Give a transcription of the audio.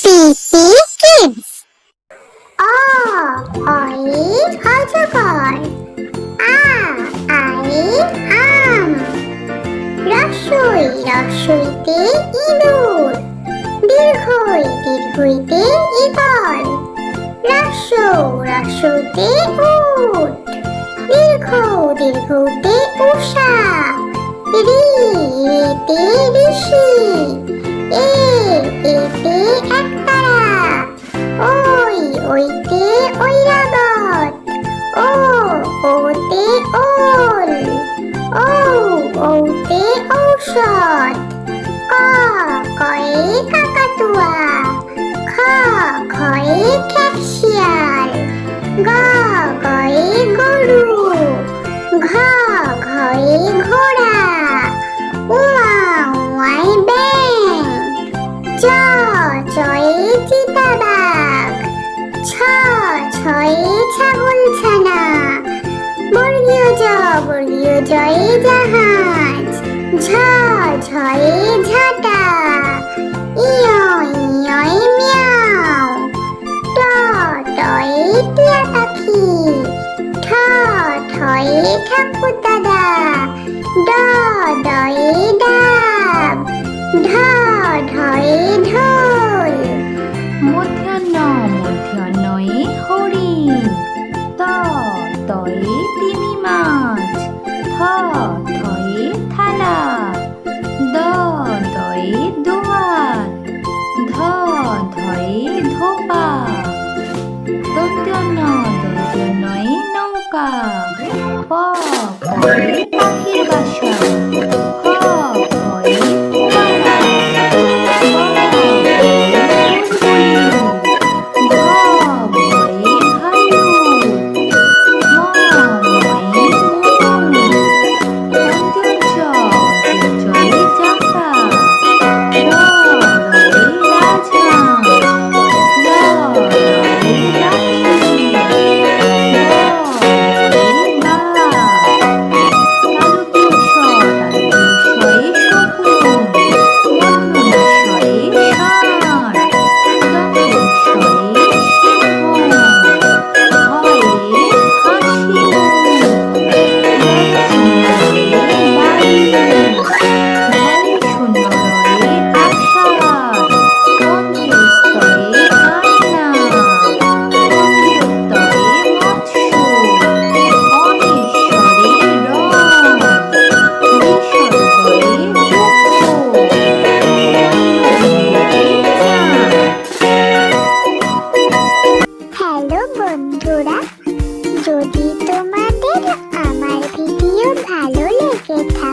পিপি kids. অজগর। I am. রস্বইতে ইঁদুর। দীর্ঘইতে eagle. রস্যতে উট। দীর্ঘতে উষা। রিতে ঋষি। এতে একতারা। ওইতে ঐরাবত। ওতে ওল। ঔতে ঔষধ। কয়ে কাকাতুয়া। খয়ে খেপশিয়াল। গয়ে গরু। ঘয়ে ঘোড়া। উয়াই ব্যাঙ। চয়ে চিতাবাঘ। ছয়ে ছাগলছানা। বর্গীয় জয়ে জাহাজ। ঝয়ে ঝাঁটা। ইয়য় মিয়াও। টয়ে টিয়া পাখি। ঠয়ে ঠাকুর দাদা। ডয়ে ডাব। ঢয়ে ঢোল। মূর্ধন্যয়ে হরিণ। তয়ে তিমি মাছ। থয়ে থালা। দয়ে দোয়াত। ধয়ে ধোপা। দন্ত্যনয়ে নৌকা। পয়ে পাখির বাসা। ফয়ে ফোয়ারা। ভয়ে ভালুক। ময়ে ময়ূর। জয়ে চাকা। রয়ে রাজহাঁস। রয়ে রাখি। বয়ে বাঘ। তালব্যস্বয়ে শকুন। মূর্ধন্যয়ে ষাঁড়। দন্তস্বয়ে সিংহ। হয়ে হাসি। শূন্যরয়ে আষাঢ়। অন্ত্যস্তয়ে কান্না। অন্ত্যয়ে মৎস্য। অনিশ্বরে রং। বিসর্গয়ে দুঃখ। হ্যালো বন্ধুরা, যদি তোমাদের আমার ভিডিও ভালো লেগে থাকে